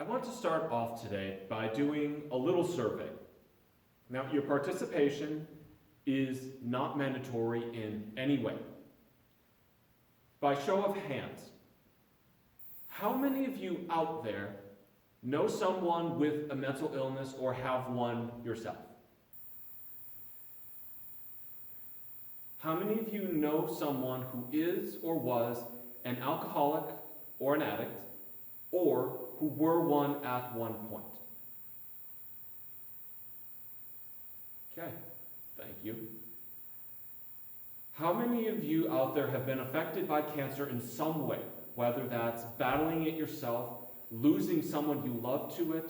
want to start off today by doing a little survey. Now, your participation is not mandatory in any way. By show of hands, how many of you out there know someone with a mental illness or have one yourself? How many of you know someone who is or was an alcoholic or an addict, or who were one at one point? Okay, thank you. How many of you out there have been affected by cancer in some way, whether that's battling it yourself, losing someone you love to it,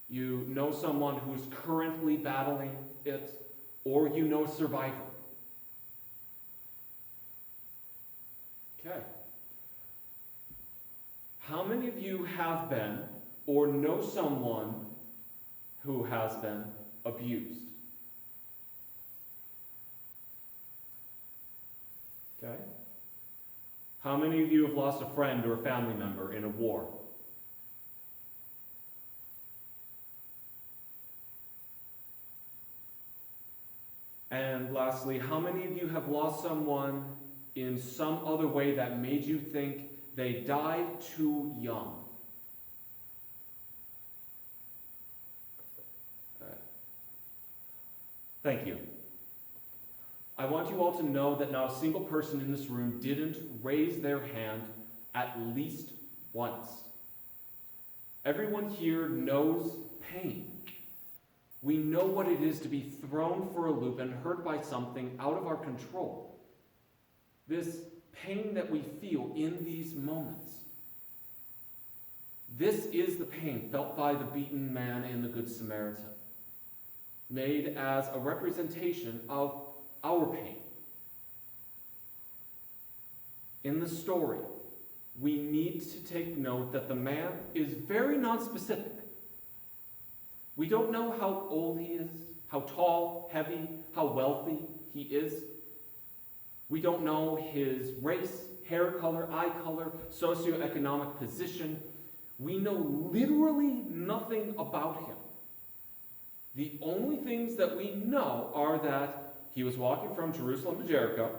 you know someone who's currently battling it, or you know a survivor? Okay. How many of you have been or know someone who has been abused? Okay. How many of you have lost a friend or a family member in a war? And lastly, how many of you have lost someone in some other way that made you think they died too young? All right. Thank you. I want you all to know that not a single person in this room didn't raise their hand at least once. Everyone here knows pain. We know what it is to be thrown for a loop and hurt by something out of our control. This pain that we feel in these moments. This is the pain felt by the beaten man and the Good Samaritan, made as a representation of our pain. In the story, we need to take note that the man is very nonspecific. We don't know how old he is, how tall, heavy, how wealthy he is. We don't know his race, hair color, eye color, socioeconomic position. We know literally nothing about him. The only things that we know are that he was walking from Jerusalem to Jericho.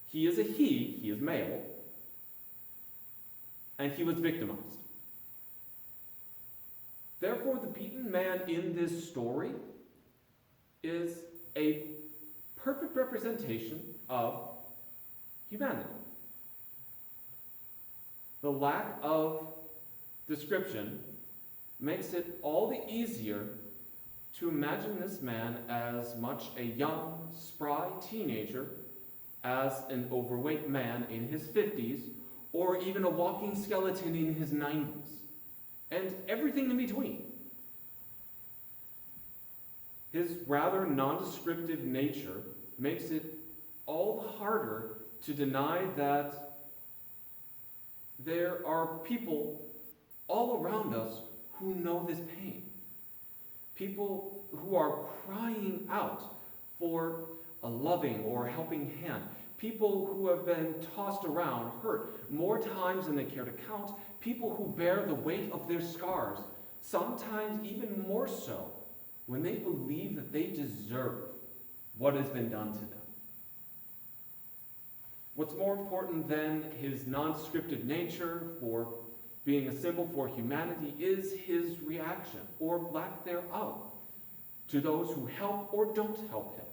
He is a he is male, and he was victimized. Therefore, the beaten man in this story is a perfect representation of humanity. The lack of description makes it all the easier to imagine this man as much a young, spry teenager as an overweight man in his 50s, or even a walking skeleton in his 90s, and everything in between. His rather nondescriptive nature makes it all the harder to deny that there are people all around us who know this pain. People who are crying out for a loving or helping hand. People who have been tossed around, hurt more times than they care to count. People who bear the weight of their scars, sometimes even more so, when they believe that they deserve what has been done to them. What's more important than his nondescriptive nature for being a symbol for humanity is his reaction, or lack thereof, to those who help or don't help him.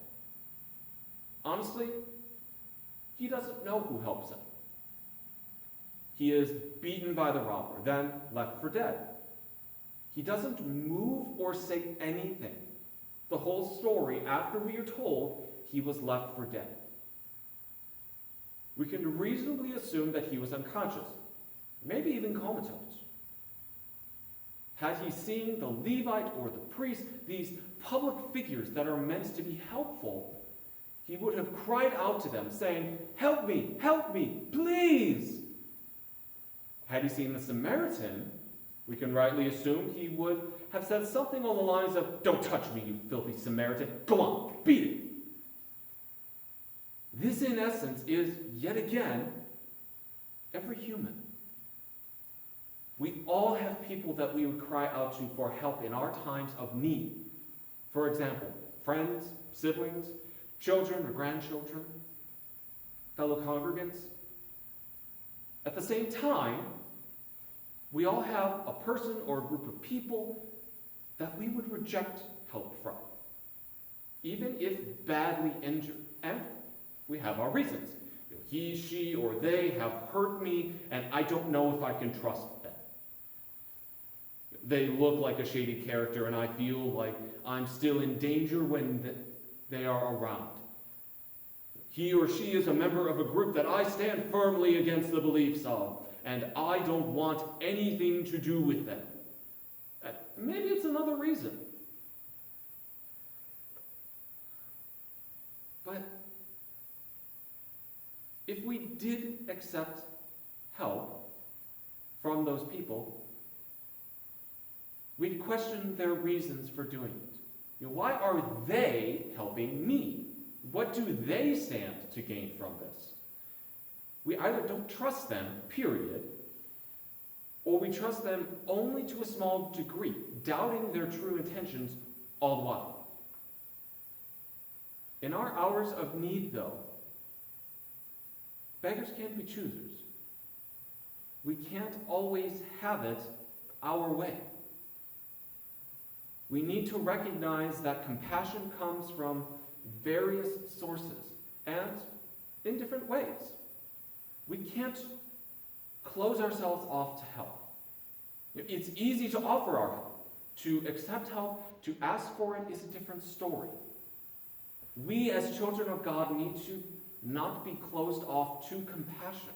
Honestly, he doesn't know who helps him. He is beaten by the robber, then left for dead. He doesn't move or say anything. The whole story, after we are told he was left for dead. We can reasonably assume that he was unconscious, maybe even comatose. Had he seen the Levite or the priest, these public figures that are meant to be helpful, he would have cried out to them, saying, help me, please. Had he seen the Samaritan, we can rightly assume he would have said something along the lines of, don't touch me, you filthy Samaritan. Go on, beat it. This, in essence, is, yet again, every human. We all all have people that we would cry out to for help in our times of need. For example, friends, siblings, children or grandchildren, fellow congregants. At the same time, we all have a person or a group of people that we would reject help from, even if badly injured. And we have our reasons. He, she, or they have hurt me, and I don't know if I can trust them. They look like a shady character, and I feel like I'm still in danger when they are around. He or she is a member of a group that I stand firmly against the beliefs of, and I don't want anything to do with them. Maybe it's another reason. But if we did accept help from those people, we'd question their reasons for doing it. Why are they helping me? What do they stand to gain from this? We either don't trust them, period, or we trust them only to a small degree, doubting their true intentions all the while. In our hours of need, though, beggars can't be choosers. We can't always have it our way. We need to recognize that compassion comes from various sources and in different ways. We can't close ourselves off to help. It's easy to offer our help. To accept help, to ask for it is a different story. We as children of God need to not be closed off to compassion.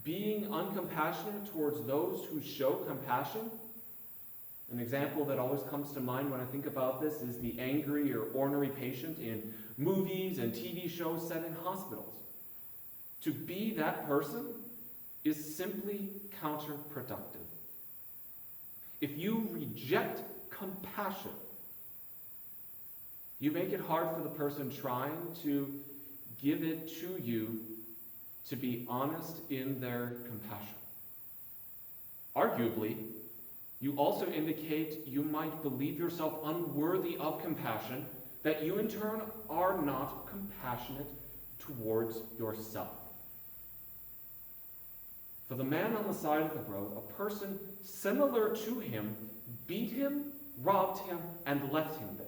Being uncompassionate towards those who show compassion. An example that always comes to mind when I think about this is the angry or ornery patient in movies and TV shows set in hospitals. To be that person is simply counterproductive. If you reject compassion, you make it hard for the person trying to give it to you to be honest in their compassion. Arguably, you also indicate you might believe yourself unworthy of compassion, that you in turn are not compassionate towards yourself. For the man on the side of the road, a person similar to him beat him, robbed him, and left him there.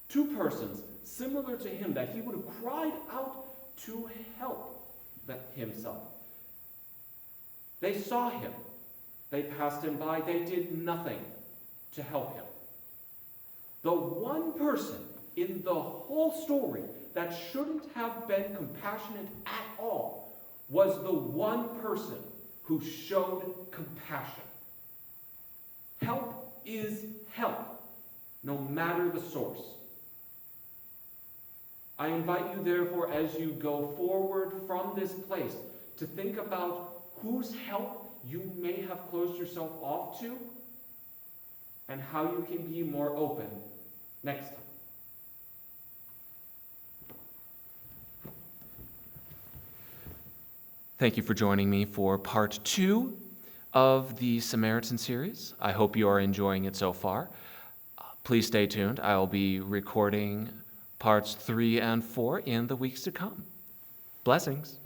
Two persons similar to him that he would have cried out to help himself. They saw him. They passed him by. They did nothing to help him. The one person in the whole story that shouldn't have been compassionate at all was the one person who showed compassion. Help is help, no matter the source. I invite you, therefore, as you go forward from this place, to think about whose help you may have closed yourself off to, and how you can be more open next time. Thank you for joining me for part 2 of the Samaritan series. I hope you are enjoying it so far. Please stay tuned. I'll be recording parts 3 and 4 in the weeks to come. Blessings.